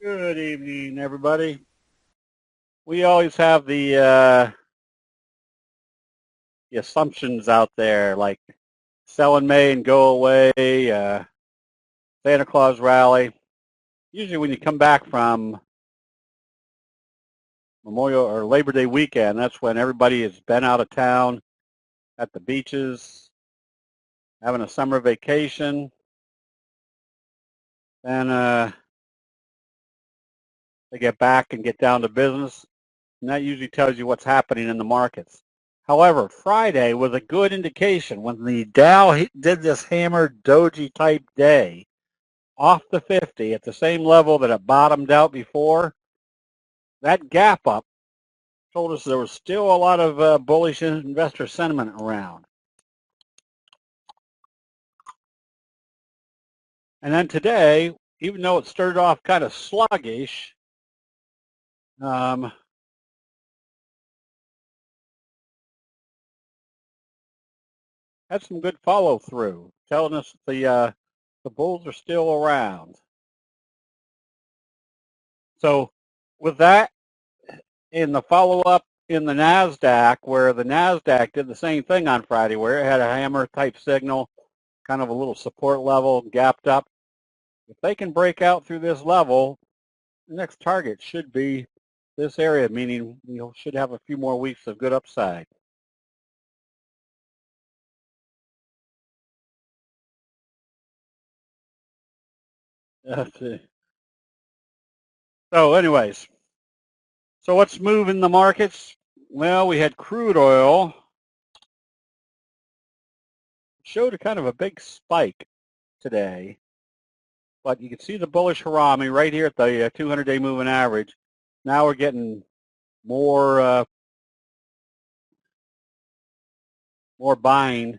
Good evening, everybody. We always have the assumptions out there, like sell in May and go away, Santa Claus rally. Usually when you come back from Memorial or Labor Day weekend, that's when everybody has been out of town at the beaches, having a summer vacation. Then they get back and get down to business, and that usually tells you what's happening in the markets. However, Friday was a good indication when the Dow did this hammered doji type day off the 50 at the same level that it bottomed out before. That gap up told us there was still a lot of bullish investor sentiment around. And then today, even though it started off kind of sluggish, had some good follow through, telling us that the bulls are still around. So with that, in the follow up in the NASDAQ, where the NASDAQ did the same thing on Friday, where it had a hammer type signal, kind of a little support level, gapped up. If they can break out through this level, the next target should be this area, meaning we should have a few more weeks of good upside. So anyways, so what's moving the markets? Well, we had crude oil. Showed a kind of a big spike today, but you can see the bullish harami right here at the 200-day moving average. Now we're getting more more buying.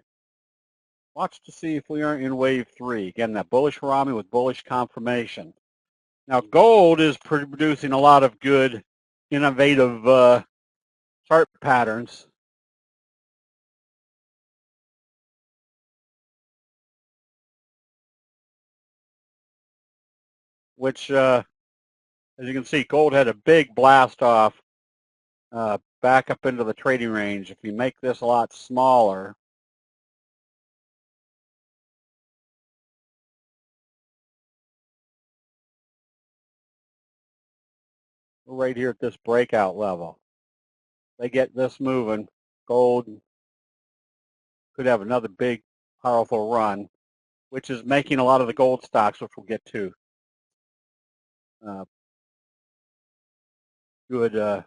Watch to see if we aren't in wave 3. Again, that bullish harami with bullish confirmation. Now gold is producing a lot of good, innovative chart patterns. Which, as you can see, gold had a big blast off back up into the trading range. If you make this a lot smaller, we're right here at this breakout level. They get this moving, gold could have another big, powerful run, which is making a lot of the gold stocks, which we'll get to, good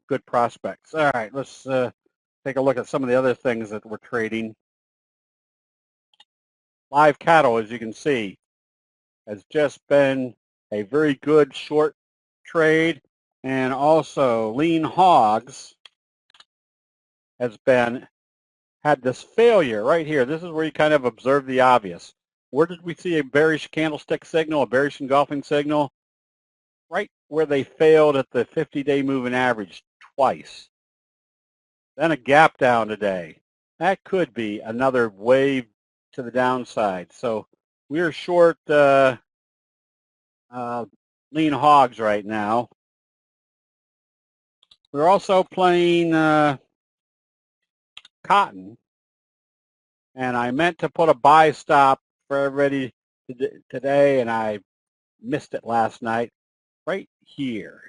good prospects. All right, let's take a look at some of the other things that we're trading. Live cattle, as you can see, has just been a very good short trade, and also lean hogs has had this failure right here. This is where you kind of observe the obvious. Where did we see a bearish candlestick signal, a bearish engulfing signal? Right where they failed at the 50-day moving average twice. Then a gap down today. That could be another wave to the downside. So we're short lean hogs right now. We're also playing cotton, and I meant to put a buy stop for everybody today, and I missed it last night, right here.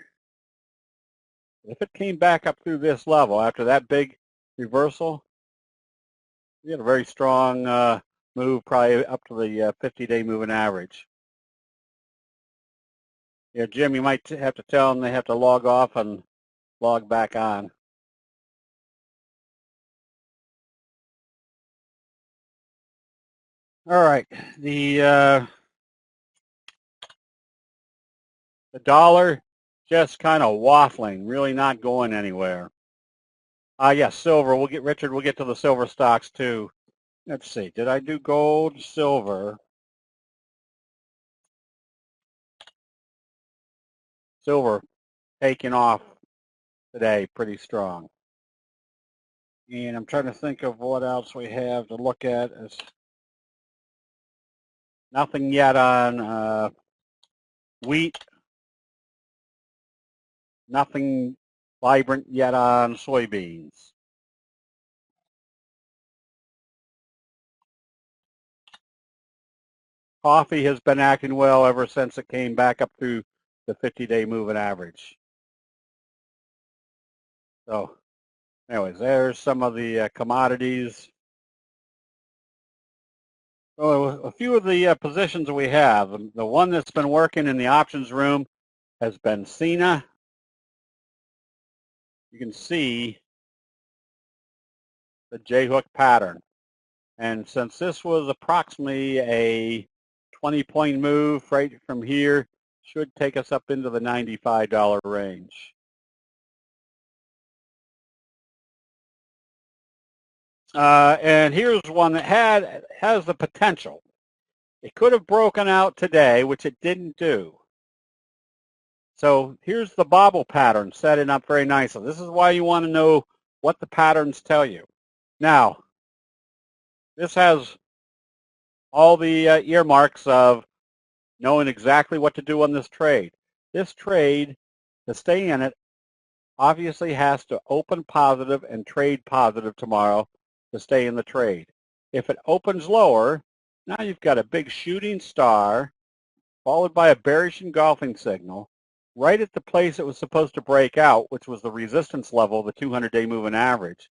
If it came back up through this level after that big reversal, we had a very strong move, probably up to the 50-day moving average. Yeah, Jim, you might have to tell them they have to log off and log back on. All right, the dollar just kind of waffling, really not going anywhere. Yes, silver. Richard. We'll get to the silver stocks too. Let's see. Did I do gold, silver? Silver taking off today pretty strong. And I'm trying to think of what else we have to look at. It's nothing yet on wheat. Nothing vibrant yet on soybeans. Coffee has been acting well ever since it came back up through the 50-day moving average. So anyways, there's some of the commodities. So a few of the positions we have. The one that's been working in the options room has been CINA. You can see the J-hook pattern. And since this was approximately a 20-point move right from here, should take us up into the $95 range. And here's one that has the potential. It could have broken out today, which it didn't do. So here's the bobble pattern setting up very nicely. This is why you want to know what the patterns tell you. Now, this has all the earmarks of knowing exactly what to do on this trade. This trade, to stay in it, obviously has to open positive and trade positive tomorrow to stay in the trade. If it opens lower, now you've got a big shooting star followed by a bearish engulfing signal right at the place it was supposed to break out, which was the resistance level, the 200-day moving average.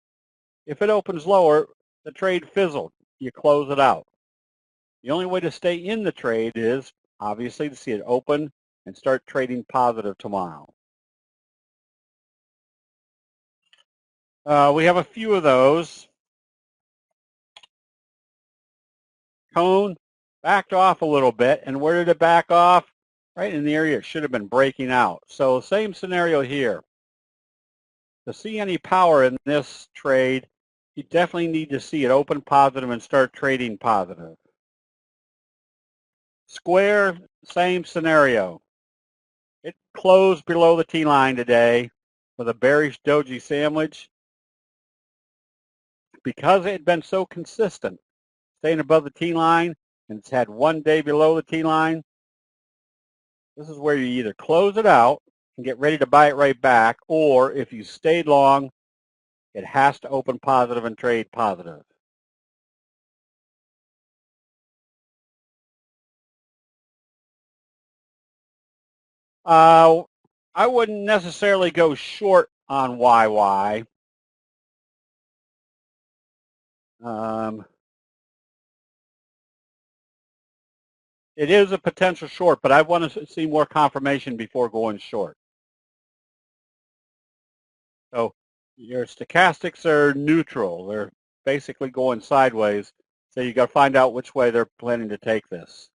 If it opens lower, the trade fizzled. You close it out. The only way to stay in the trade is obviously to see it open and start trading positive tomorrow. We have a few of those. Cone backed off a little bit, and where did it back off? Right in the area it should have been breaking out. So same scenario here. To see any power in this trade, you definitely need to see it open positive and start trading positive. Square, same scenario. It closed below the T-line today with a bearish doji sandwich. Because it had been so consistent, staying above the T-line, and it's had one day below the T-line, this is where you either close it out and get ready to buy it right back, or if you stayed long, it has to open positive and trade positive. I wouldn't necessarily go short on YY. It is a potential short, but I want to see more confirmation before going short. So your stochastics are neutral. They're basically going sideways. So you got to find out which way they're planning to take this.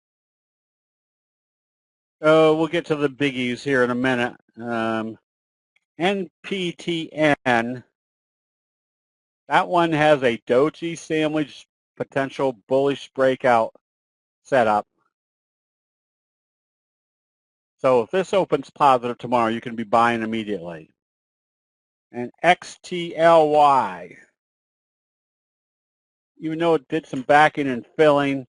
We'll get to the biggies here in a minute. NPTN, that one has a doji sandwich potential bullish breakout setup. So if this opens positive tomorrow, you can be buying immediately. And XTLY, even though it did some backing and filling,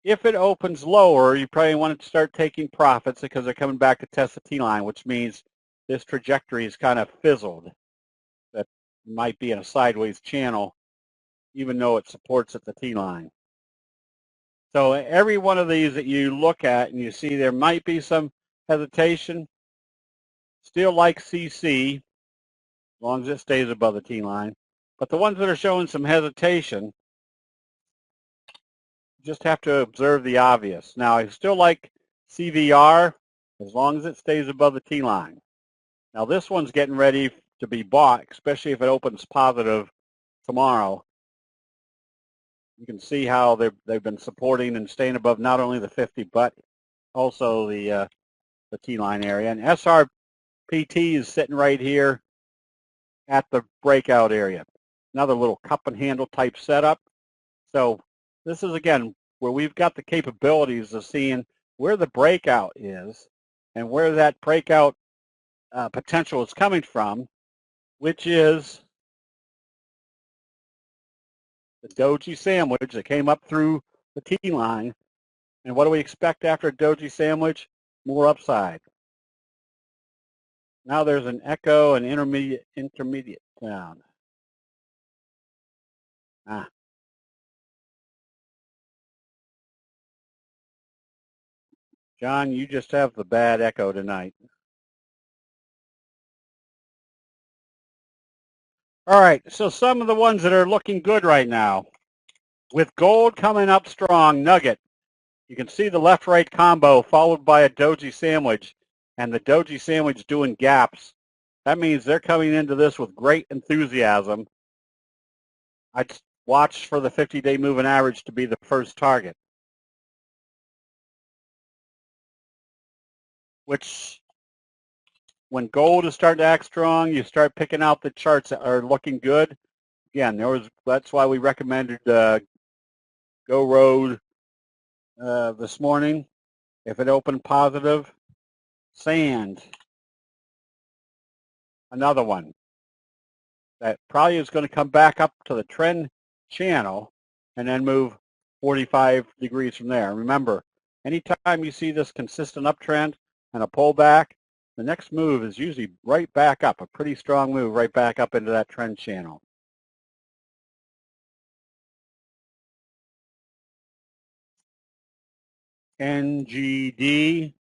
if it opens lower, you probably want to start taking profits because they're coming back to test the T-line, which means this trajectory is kind of fizzled. That might be in a sideways channel, even though it supports at the T-line. So every one of these that you look at and you see there might be some hesitation, still like CC, as long as it stays above the T-line. But the ones that are showing some hesitation, you just have to observe the obvious. Now, I still like CVR as long as it stays above the T-line. Now, this one's getting ready to be bought, especially if it opens positive tomorrow. You can see how they've been supporting and staying above not only the 50, but also the T-line area. And SRPT is sitting right here at the breakout area. Another little cup and handle type setup. So this is, again, where we've got the capabilities of seeing where the breakout is and where that breakout potential is coming from, which is the doji sandwich that came up through the T line. And what do we expect after a doji sandwich? More upside. Now there's an echo and intermediate sound. John, you just have the bad echo tonight. All right, so some of the ones that are looking good right now. With gold coming up strong, Nugget. You can see the left-right combo followed by a doji sandwich, and the doji sandwich doing gaps. That means they're coming into this with great enthusiasm. I'd watch for the 50-day moving average to be the first target, which when gold is starting to act strong, you start picking out the charts that are looking good. Again, that's why we recommended Go Road this morning. If it opened positive, sand, another one that probably is going to come back up to the trend channel and then move 45 degrees from there. Remember, anytime you see this consistent uptrend and a pullback, the next move is usually right back up, a pretty strong move right back up into that trend channel. NGD,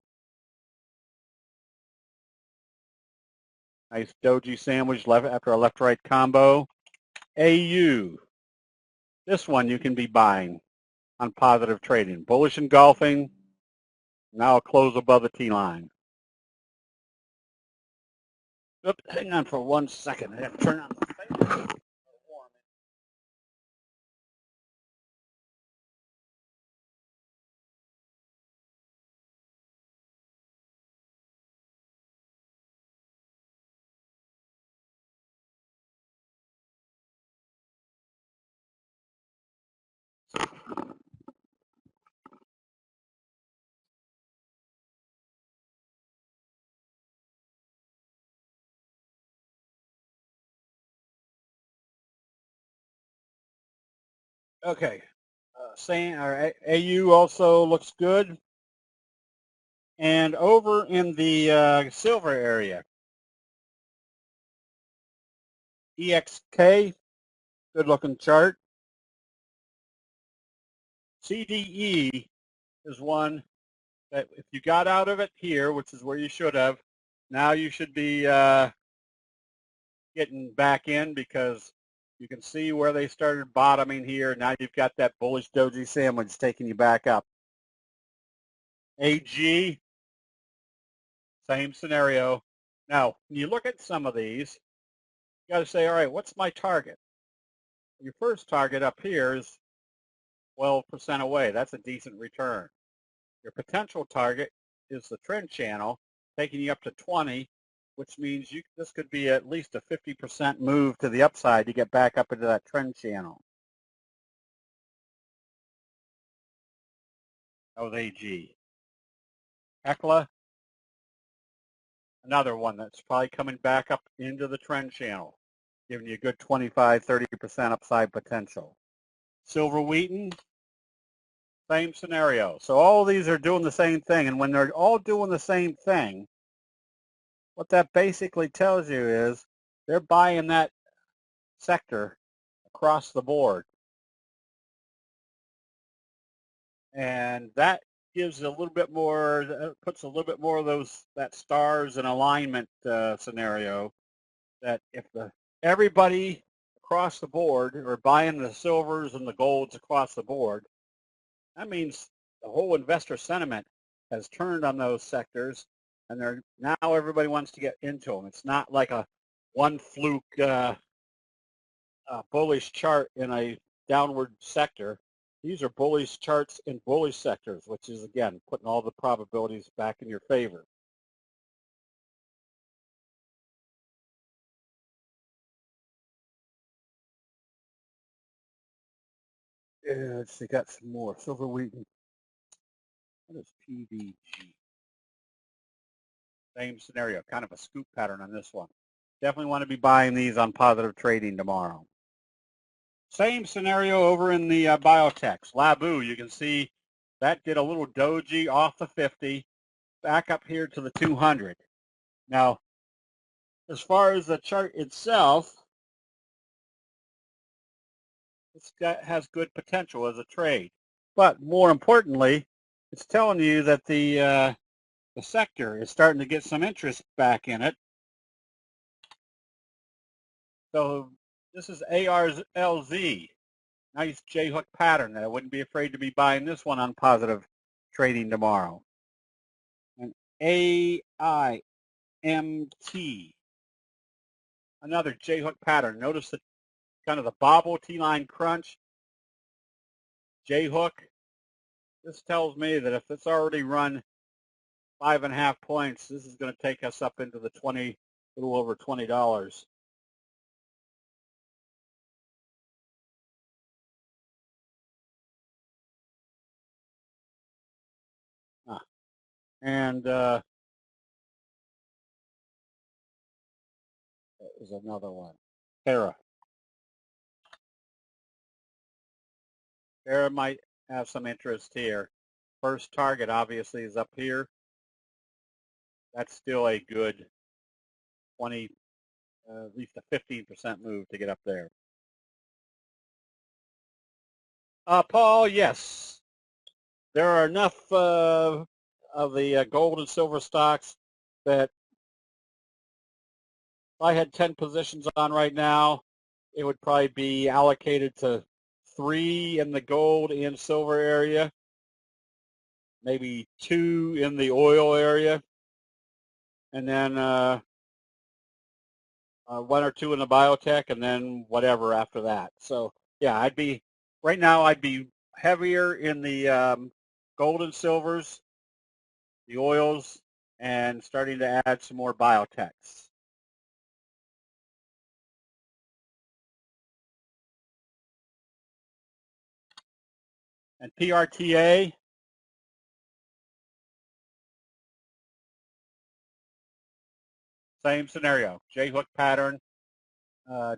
nice doji sandwich left after a left-right combo. AU, this one you can be buying on positive trading. Bullish engulfing, now a close above the T line. Oops, hang on for 1 second. I have to turn on the fan. Okay. AU also looks good. And over in the silver area, EXK, good looking chart. CDE is one that if you got out of it here, which is where you should have, now you should be getting back in because you can see where they started bottoming here. Now you've got that bullish doji sandwich taking you back up. AG, same scenario. Now, when you look at some of these, you got to say, all right, what's my target? Your first target up here is 12% away. That's a decent return. Your potential target is the trend channel, taking you up to 20, which means this could be at least a 50% move to the upside to get back up into that trend channel. That was AG. ECLA, another one that's probably coming back up into the trend channel, giving you a good 25, 30% upside potential. Silver Wheaton, same scenario. So all of these are doing the same thing. And when they're all doing the same thing, what that basically tells you is they're buying that sector across the board. And that gives a little bit more, puts a little bit more of that stars in alignment scenario, that if everybody across the board are buying the silvers and the golds across the board, that means the whole investor sentiment has turned on those sectors, and now everybody wants to get into them. It's not like a one fluke bullish chart in a downward sector. These are bullish charts in bullish sectors, which is, again, putting all the probabilities back in your favor. Yeah, let's see, got some more. Silver Wheaton. What is PVG? Same scenario, kind of a scoop pattern on this one. Definitely want to be buying these on positive trading tomorrow. Same scenario over in the biotechs. Labu, you can see that did a little doji off the 50, back up here to the 200. Now, as far as the chart itself, has good potential as a trade. But more importantly, it's telling you that the sector is starting to get some interest back in it. So this is ARLZ. Nice J-hook pattern. I wouldn't be afraid to be buying this one on positive trading tomorrow. And AIMT. Another J-hook pattern. Notice the kind of the bobble T-line crunch. J-hook. This tells me that if it's already run 5.5 points, this is going to take us up into the a little over $20. And that is another one. Terra. Terra might have some interest here. First target obviously is up here. That's still a good 20, at least a 15% move to get up there. Paul, yes. There are enough of the gold and silver stocks that if I had 10 positions on right now, it would probably be allocated to 3 in the gold and silver area, maybe 2 in the oil area, and then 1 or 2 in the biotech, and then whatever after that. So yeah, right now I'd be heavier in the gold and silvers, the oils, and starting to add some more biotechs. And PRTA, same scenario, J-hook pattern, a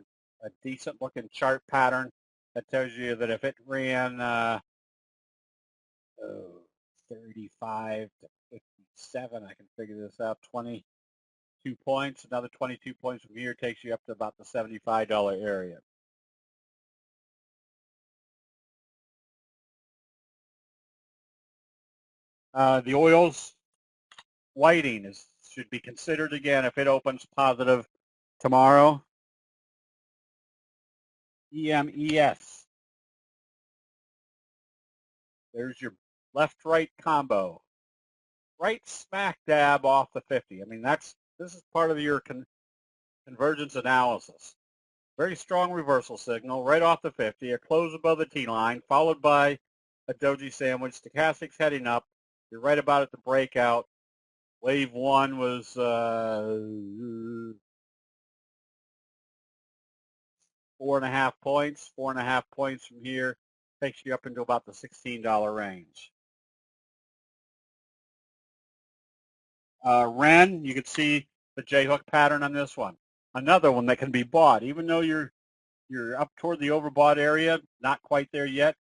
decent looking chart pattern that tells you that if it ran 35 to 57, I can figure this out, 22 points, another 22 points from here takes you up to about the $75 area. The oils, Whiting should be considered again if it opens positive tomorrow. EMES. There's your left-right combo. Right smack dab off the 50. I mean, this is part of your convergence analysis. Very strong reversal signal right off the 50, a close above the T-line, followed by a doji sandwich. Stochastics heading up. You're right about at the breakout. Wave 1 was 4.5 points. 4.5 points from here takes you up into about the $16 range. Ren, you can see the J-hook pattern on this one. Another one that can be bought, even though you're up toward the overbought area, not quite there yet.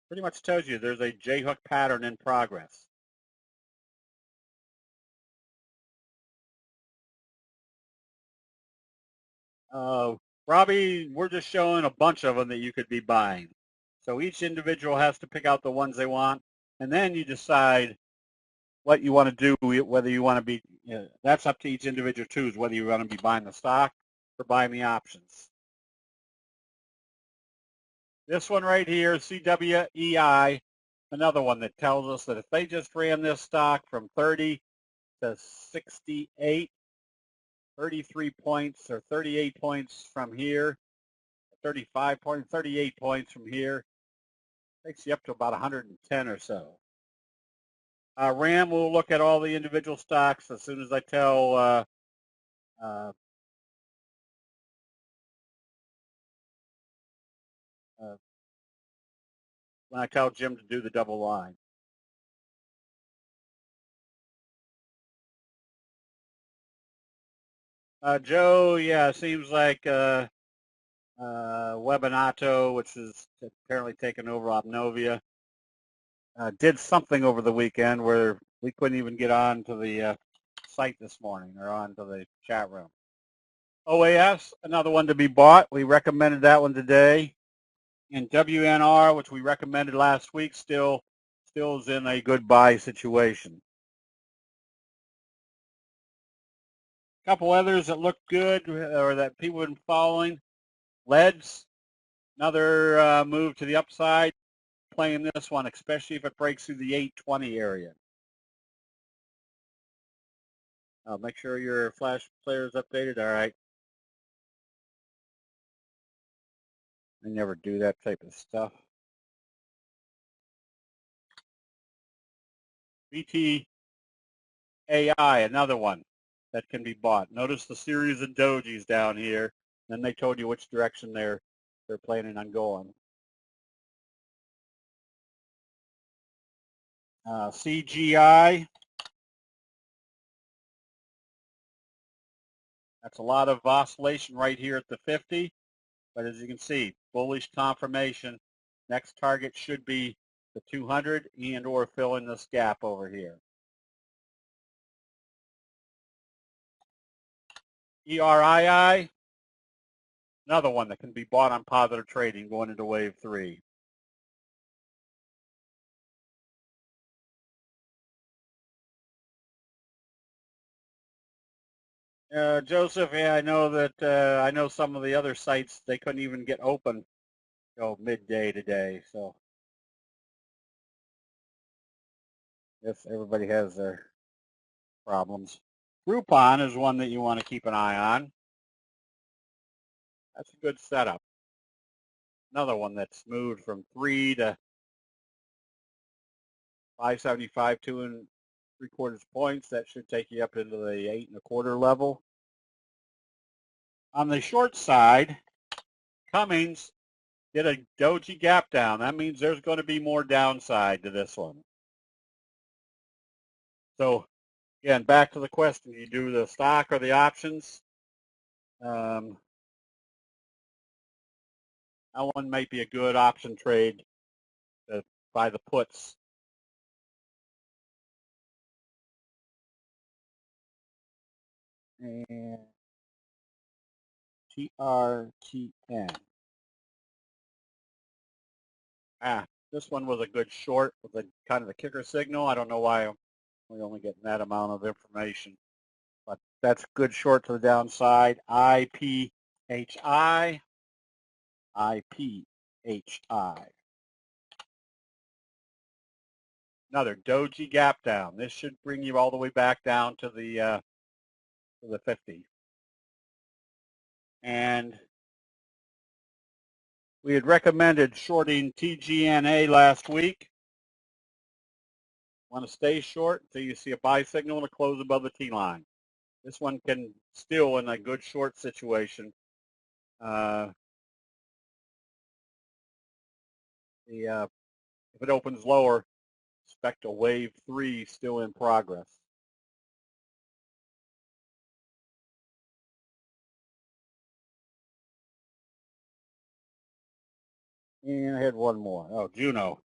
Pretty much tells you there's a J-hook pattern in progress. Robbie, we're just showing a bunch of them that you could be buying. So each individual has to pick out the ones they want, and then you decide what you want to do, whether you want to be, that's up to each individual too, is whether you want to be buying the stock or buying the options. This one right here, CWEI, another one that tells us that if they just ran this stock from 30 to 68, 33 points or 38 points from here, 35 points, 38 points from here, takes you up to about 110 or so. RAM will look at all the individual stocks as soon as I tell when I tell Jim to do the double line. Joe, yeah, seems like Webinato, which is apparently taken over Obnovia, did something over the weekend where we couldn't even get on to the site this morning or onto the chat room. OAS, another one to be bought. We recommended that one today. And WNR, which we recommended last week, still is in a good buy situation. A couple others that look good or that people have been following. LEDs, another move to the upside. Playing this one, especially if it breaks through the 820 area. Make sure your flash player is updated. All right. I never do that type of stuff. BT AI, another one that can be bought. Notice the series of dojis down here. Then they told you which direction they're planning on going. CGI. That's a lot of oscillation right here at the 50. But as you can see, bullish confirmation. Next target should be the 200 and or fill in this gap over here. ERII, another one that can be bought on positive trading going into wave 3. Joseph, yeah, I know that I know some of the other sites, they couldn't even get open till midday today. So yes, everybody has their problems. Groupon is one that you want to keep an eye on. That's a good setup. Another one that's moved from 3 to 575, 2 3/4 points. That should take you up into the 8 1/4 level. On the short side, Cummings did a doji gap down. That means there's going to be more downside to this one. So again, back to the question, you do the stock or the options? That one might be a good option trade to buy the puts. And TRTN. This one was a good short with a kind of a kicker signal. I don't know why we're only getting that amount of information, but that's good short to the downside. IPHI. Another doji gap down. This should bring you all the way back down to the 50. And we had recommended shorting TGNA last week. Want to stay short until you see a buy signal to close above the T line. This one can still in a good short situation. If it opens lower, expect a wave 3 still in progress. And I had one more. Oh, Juno.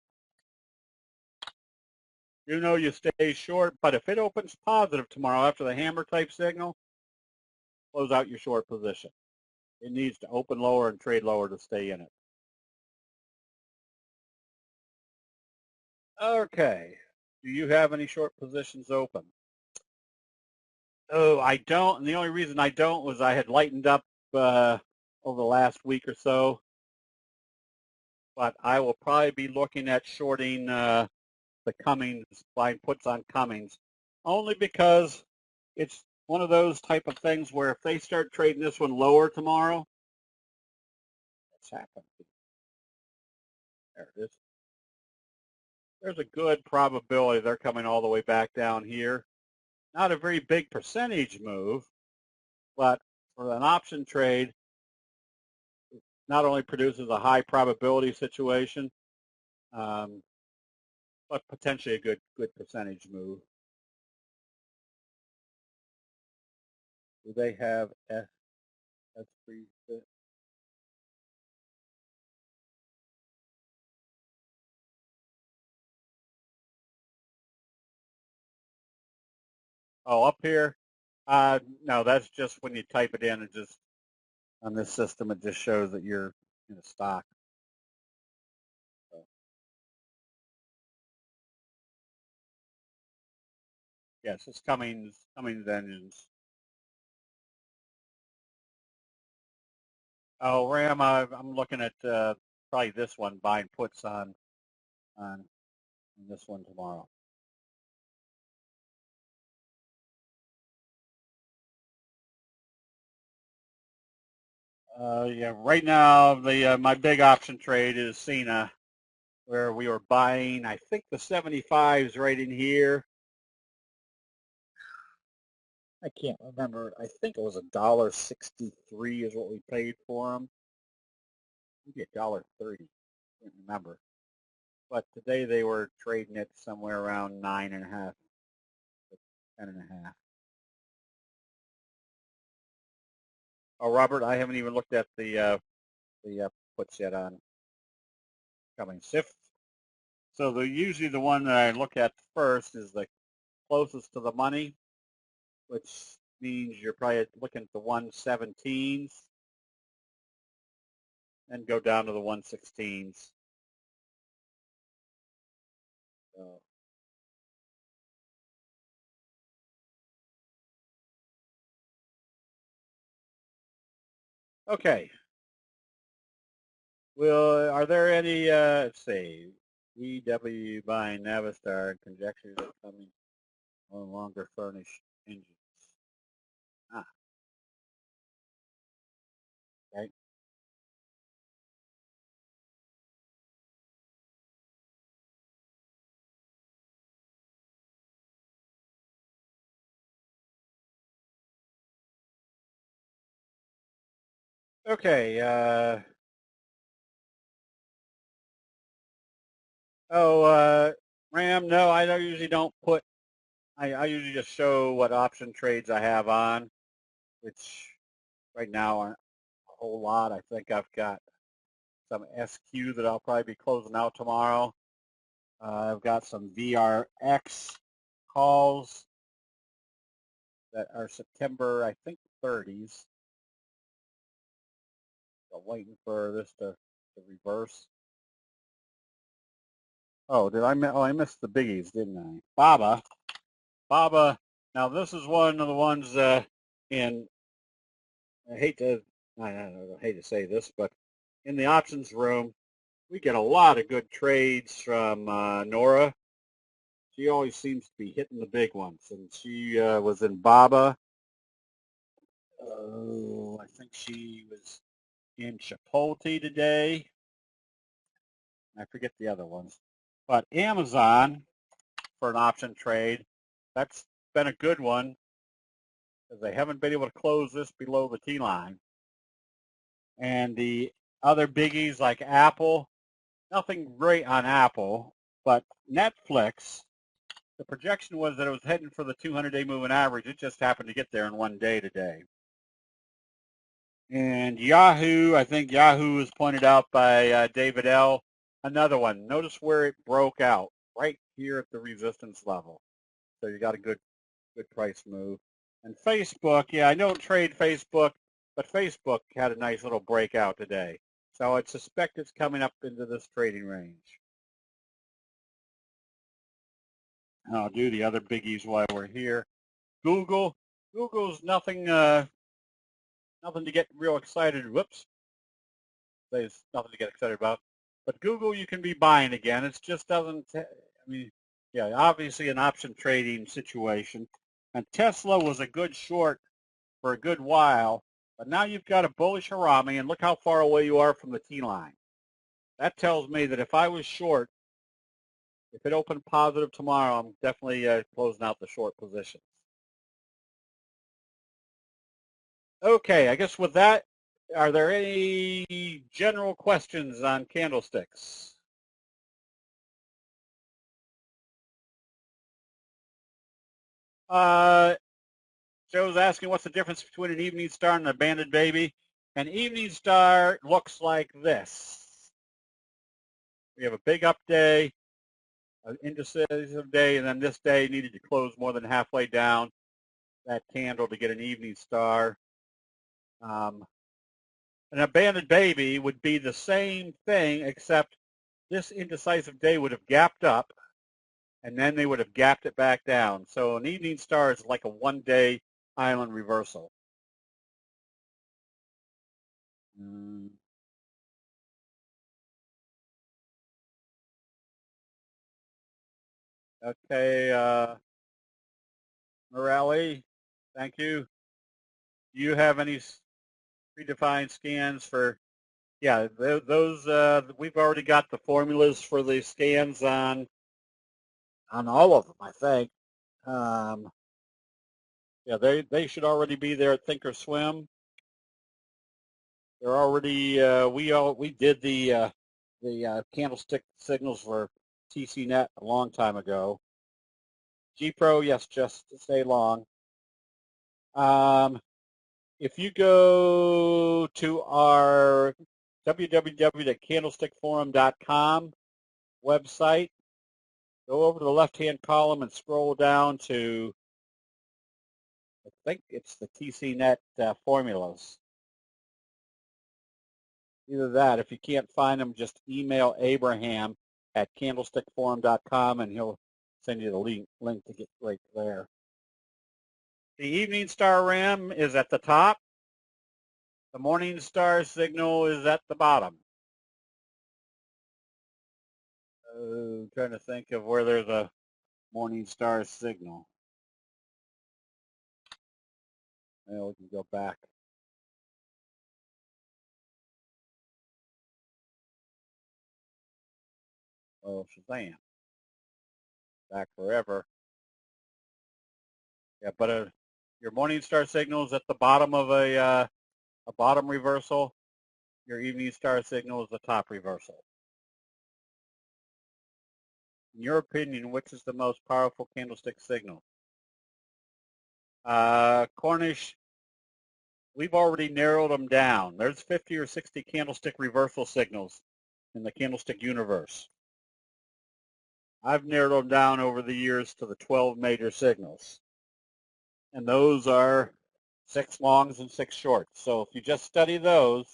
Juno, you stay short, but if it opens positive tomorrow after the hammer type signal, close out your short position. It needs to open lower and trade lower to stay in it. Okay. Do you have any short positions open? Oh, I don't. And the only reason I don't was I had lightened up over the last week or so. But I will probably be looking at shorting the Cummings, buying puts on Cummings, only because it's one of those type of things where if they start trading this one lower tomorrow, what's happened? There it is. There's a good probability they're coming all the way back down here. Not a very big percentage move, but for an option trade, it not only produces a high probability situation, but potentially a good percentage move. Do they have S3? Oh, up here? No, that's just when you type it in. It just on this system, it just shows that you're in a stock. So, yes, it's Cummins engines. Oh, Ram, I'm looking at probably this one, buying puts on this one tomorrow. Yeah, right now the my big option trade is Cena, where we were buying. I think the 75s right in here. I can't remember. I think it was $1.63 is what we paid for them. Maybe $1.30. Can't remember. But today they were trading it somewhere around 9.5 to 10.5. Oh, Robert, I haven't even looked at the puts yet on Cummins. So usually the one that I look at first is the closest to the money, which means you're probably looking at the 117s and go down to the 116s. So, okay. Well, are there any, let's see, VW buying Navistar conjectures that Cummins no longer furnish engines? Ah, right. Okay. Ram, no, I don't usually don't put, I usually just show what option trades I have on, which right now aren't a whole lot. I think I've got some SQ that I'll probably be closing out tomorrow. I've got some VRX calls that are September, I think, 30s. So waiting for this to reverse. Oh, I missed the biggies, didn't I? Baba. Now this is one of the ones, and I hate to, I hate to say this, but in the options room, we get a lot of good trades from Nora. She always seems to be hitting the big ones, and she was in Baba. Oh, I think she was in Chipotle today. I forget the other ones. But Amazon, for an option trade, that's been a good one because they haven't been able to close this below the T line. And the other biggies like Apple, nothing great on Apple, but Netflix, the projection was that it was heading for the 200-day moving average. It just happened to get there in one day today. And Yahoo, I think Yahoo was pointed out by David L. Another one. Notice where it broke out, right here at the resistance level. So you got a good price move. And Facebook, yeah, I don't trade Facebook, but Facebook had a nice little breakout today. So I suspect it's coming up into this trading range. And I'll do the other biggies while we're here. Google's nothing nothing to get real excited. Whoops. There's nothing to get excited about. But Google, you can be buying again. It just doesn't, I mean, yeah, obviously an option trading situation. And Tesla was a good short for a good while, but now you've got a bullish Harami, and look how far away you are from the T-line. That tells me that if I was short, if it opened positive tomorrow, I'm definitely closing out the short positions. Okay, I guess with that, are there any general questions on candlesticks? Uh, Joe's asking what's the difference between an evening star and an abandoned baby. An evening star looks like this. We have a big up day, an indecisive day, and then this day needed to close more than halfway down. that candle to get an evening star. An abandoned baby would be the same thing, except this indecisive day would have gapped up, and then they would have gapped it back down. So an evening star is like a one-day island reversal. Okay, Morelli, thank you. Do you have any predefined scans for? Yeah, those we've already got the formulas for the scans on all of them, I think. Yeah, they should already be there at Thinkorswim. They're already we did the candlestick signals for TCNet a long time ago. GPro, yes, just to stay long. If you go to our www.candlestickforum.com website, go over to the left-hand column and scroll down to, I think it's the TCNet formulas. Either that. If you can't find them, just email Abraham at candlestickforum.com and he'll send you the link to get right there. The evening star RAM is at the top. The morning star signal is at the bottom. Trying to think of where there's a morning star signal. Well, we can go back. Oh, Shazam. Back forever. Yeah, but your morning star signal is at the bottom of a bottom reversal. Your evening star signal is the top reversal. In your opinion, which is the most powerful candlestick signal? Cornish, we've already narrowed them down. There's 50 or 60 candlestick reversal signals in the candlestick universe. I've narrowed them down over the years to the 12 major signals. And those are 6 longs and 6 shorts. So if you just study those,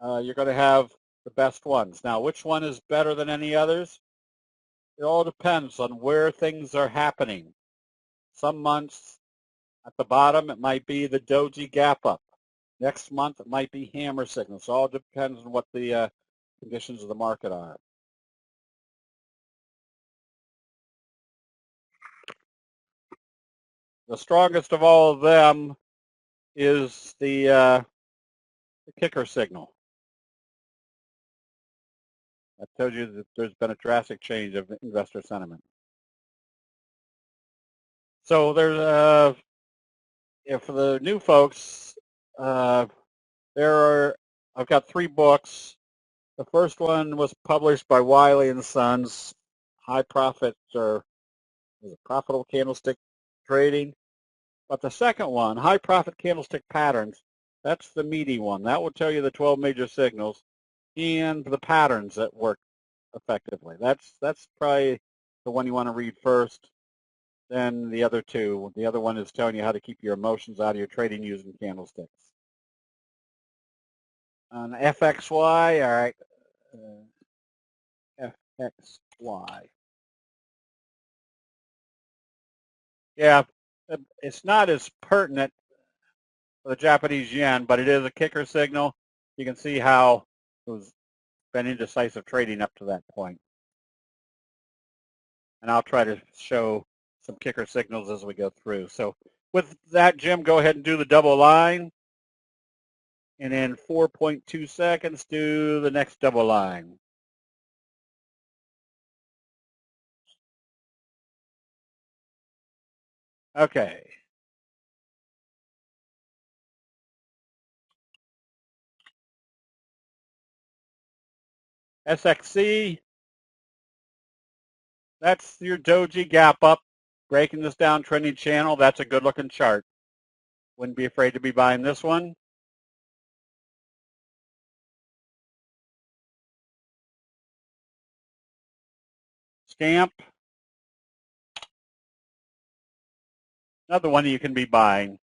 you're going to have the best ones. Now, which one is better than any others? It all depends on where things are happening. Some months at the bottom, it might be the doji gap up. Next month, it might be hammer signals. So it all depends on what the conditions of the market are. The strongest of all of them is the kicker signal. That tells you that there's been a drastic change of investor sentiment. So there's, for the new folks, I've got 3 books. The first one was published by Wiley and Sons, High Profit or Profitable Candlestick Trading. But the second one, High Profit Candlestick Patterns, that's the meaty one. That will tell you the 12 major signals and the patterns that work effectively. That's probably the one you want to read first. Then the other 2. The other one is telling you how to keep your emotions out of your trading using candlesticks. On FXY, all right, FXY. Yeah, it's not as pertinent for the Japanese yen, but it is a kicker signal. You can see how it was been indecisive trading up to that point. And I'll try to show some kicker signals as we go through. So with that, Jim, go ahead and do the double line. And in 4.2 seconds, do the next double line. Okay. SXC, that's your doji gap up, breaking this down trending channel. That's a good looking chart. Wouldn't be afraid to be buying this one. Scamp, Another one you can be buying.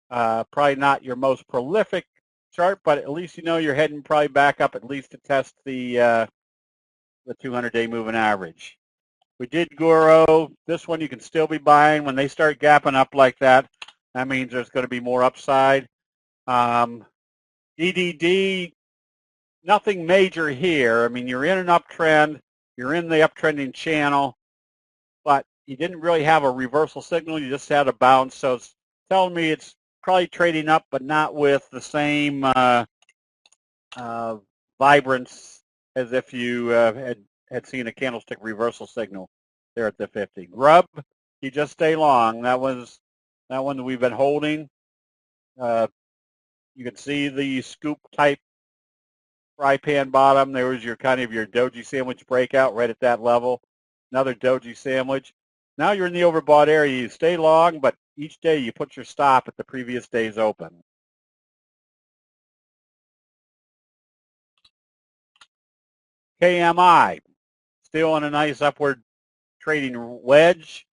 Probably not your most prolific chart, but at least you know you're heading probably back up at least to test the 200-day moving average. We did Guru. This one you can still be buying. When they start gapping up like that, that means there's going to be more upside. EDD, nothing major here. I mean, you're in an uptrend. You're in the uptrending channel, but you didn't really have a reversal signal. You just had a bounce. So it's telling me it's probably trading up, but not with the same vibrance as if you had seen a candlestick reversal signal there at the 50. Grub, you just stay long. That one that we've been holding. You can see the scoop type fry pan bottom. There was your kind of your doji sandwich breakout right at that level. Another doji sandwich. Now you're in the overbought area. You stay long, but each day you put your stop at the previous day's open. KMI, still on a nice upward trading wedge.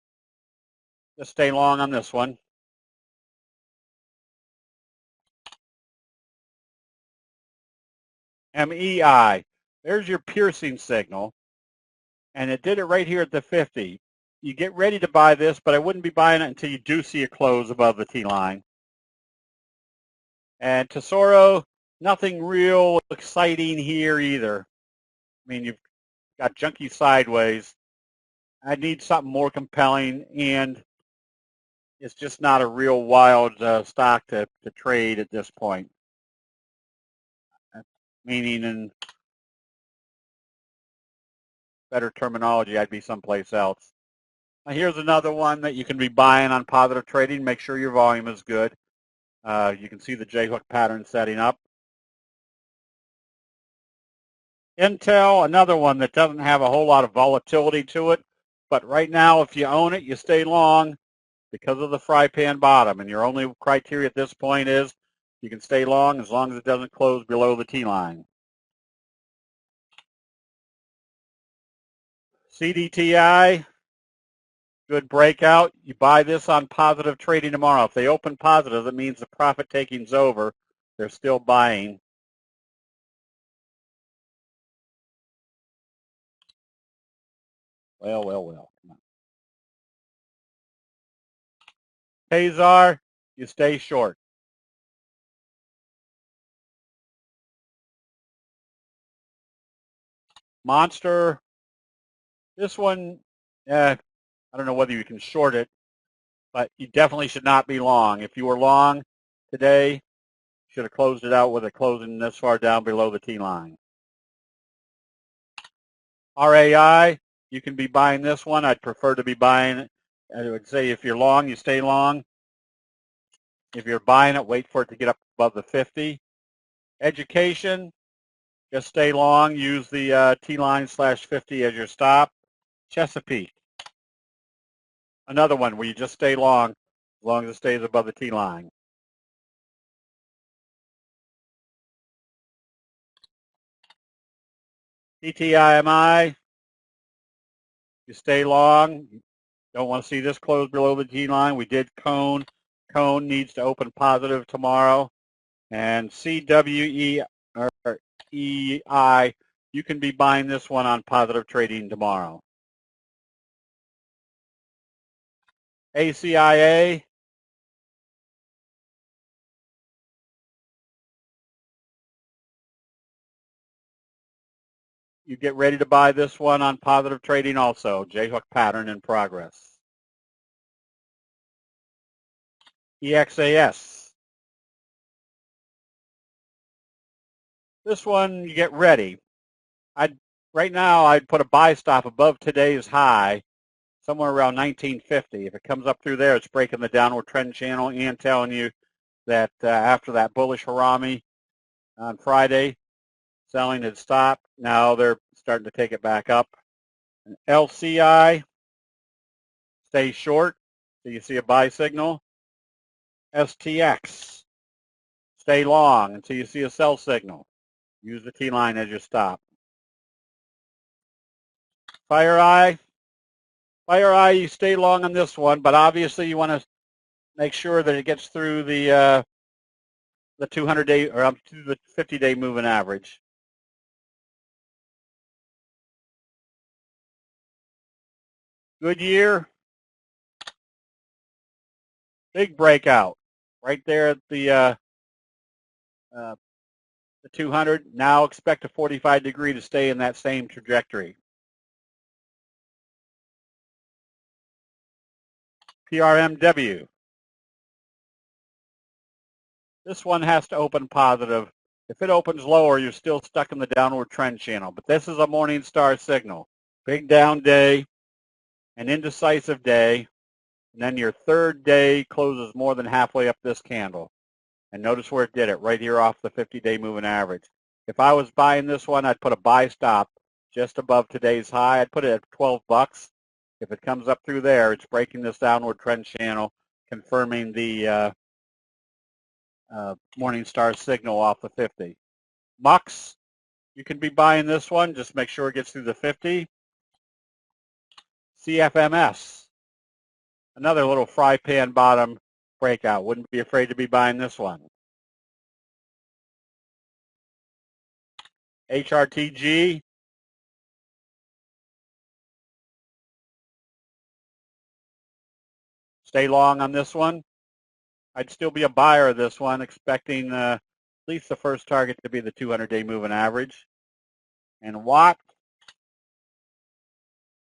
Just stay long on this one. MEI, there's your piercing signal, and it did it right here at the 50. You get ready to buy this, but I wouldn't be buying it until you do see a close above the T line. And Tesoro, nothing real exciting here either. I mean, you've got junky sideways. I need something more compelling, and it's just not a real wild stock to trade at this point. Meaning, in better terminology, I'd be someplace else. Now, here's another one that you can be buying on positive trading. Make sure your volume is good. You can see the J-hook pattern setting up. Intel, another one that doesn't have a whole lot of volatility to it. But right now, if you own it, you stay long because of the fry pan bottom. And your only criteria at this point is you can stay long as it doesn't close below the T-line. CDTI, good breakout. You buy this on positive trading tomorrow. If they open positive, that means the profit taking's over. They're still buying. Well. Come on. Hazar, you stay short. Monster, this one, I don't know whether you can short it, but you definitely should not be long. If you were long today, you should have closed it out with it closing this far down below the T line. RAI, you can be buying this one. I'd prefer to be buying it. I would say if you're long, you stay long. If you're buying it, wait for it to get up above the 50. Education, just stay long. Use the T-line /50 as your stop. Chesapeake, another one where you just stay long as long as it stays above the T-line. TTIMI, you stay long. You don't want to see this close below the T-line. We did Cone. Cone needs to open positive tomorrow. And CWEI, you can be buying this one on positive trading tomorrow. ACIA, you get ready to buy this one on positive trading also. J-hook pattern in progress. EXAS. This one, you get ready. Right now, I'd put a buy stop above today's high, somewhere around 1950. If it comes up through there, it's breaking the downward trend channel and telling you that after that bullish harami on Friday, selling had stopped. Now they're starting to take it back up. And LCI, stay short. So you see a buy signal. STX, stay long until you see a sell signal. Use the T-line as your stop. FireEye, you stay long on this one, but obviously you want to make sure that it gets through the 200-day or up to the 50-day moving average. Goodyear, big breakout right there at the 200. Now expect a 45-degree to stay in that same trajectory. PRMW. This one has to open positive. If it opens lower, you're still stuck in the downward trend channel. But this is a morning star signal. Big down day, an indecisive day, and then your third day closes more than halfway up this candle. And notice where it did it, right here off the 50-day moving average. If I was buying this one, I'd put a buy stop just above today's high. I'd put it at 12 bucks. If it comes up through there, it's breaking this downward trend channel, confirming the Morningstar signal off the 50. MUX, you can be buying this one. Just make sure it gets through the 50. CFMS, another little fry pan bottom breakout. Wouldn't be afraid to be buying this one. HRTG, stay long on this one. I'd still be a buyer of this one, expecting at least the first target to be the 200-day moving average. And Watt,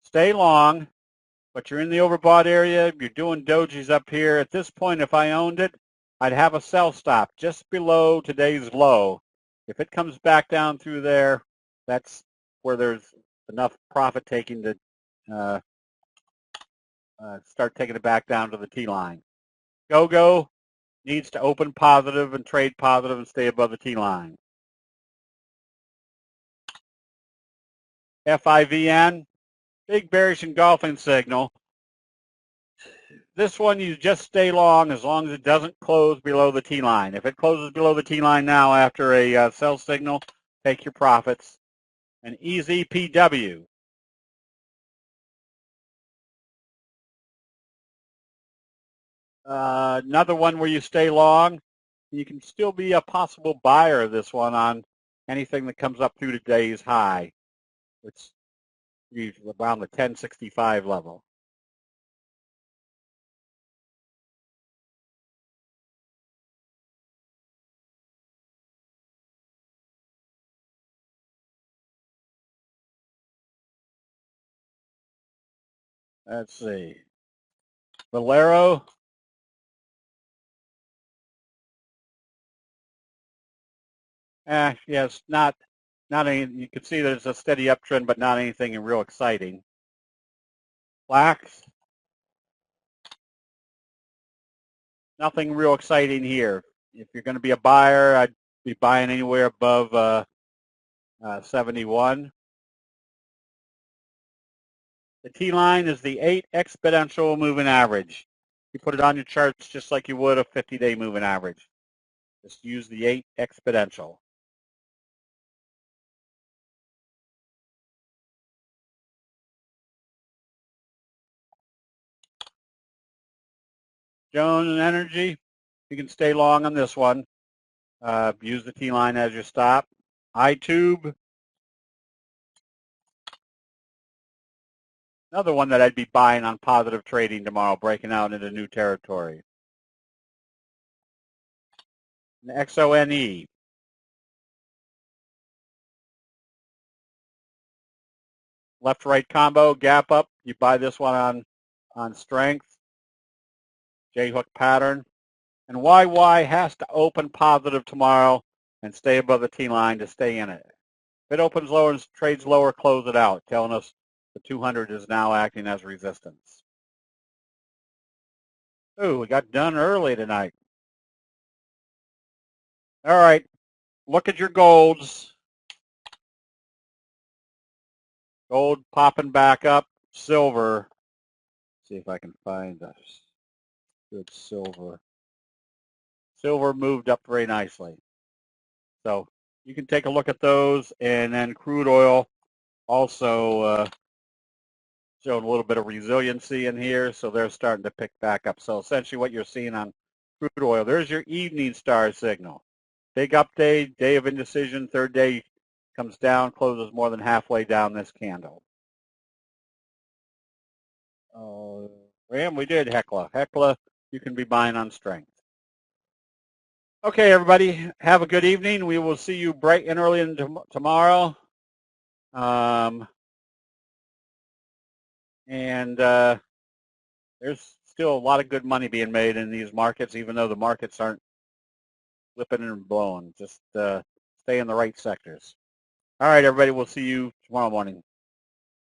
stay long, but you're in the overbought area. You're doing dojis up here. At this point, if I owned it, I'd have a sell stop just below today's low. If it comes back down through there, that's where there's enough profit taking to start taking it back down to the T-line. GoGo needs to open positive and trade positive and stay above the T-line. FIVN, big bearish engulfing signal. This one you just stay long as it doesn't close below the T-line. If it closes below the T-line now after a sell signal, take your profits. And EZPW. Another one where you stay long. You can still be a possible buyer of this one on anything that comes up through today's high. It's usually around the 1065 level. Let's see. Valero. Yes, not any. You can see that it's a steady uptrend, but not anything real exciting. Flax. Nothing real exciting here. If you're going to be a buyer, I'd be buying anywhere above 71. The T-line is the 8 exponential moving average. You put it on your charts just like you would a 50-day moving average. Just use the 8 exponential. Jones Energy, you can stay long on this one. Use the T-line as your stop. iTube, another one that I'd be buying on positive trading tomorrow, breaking out into new territory. And XONE. Left-right combo, gap up. You buy this one on strength. J-hook pattern. And YY has to open positive tomorrow and stay above the T-line to stay in it. If it opens lower and trades lower, close it out, telling us the 200 is now acting as resistance. Ooh, we got done early tonight. All right, look at your golds. Gold popping back up. Silver. Let's see if I can find a good silver. Silver moved up very nicely. So you can take a look at those, and then crude oil also showing a little bit of resiliency in here, so they're starting to pick back up. So essentially what you're seeing on crude oil, there's your evening star signal. Big update, day of indecision, third day comes down, closes more than halfway down this candle. Ram, we did Hecla. Hecla, you can be buying on strength. Okay, everybody, have a good evening. We will see you bright and early tomorrow. There's still a lot of good money being made in these markets, even though the markets aren't flipping and blowing. Just stay in the right sectors. All right, everybody, we'll see you tomorrow morning.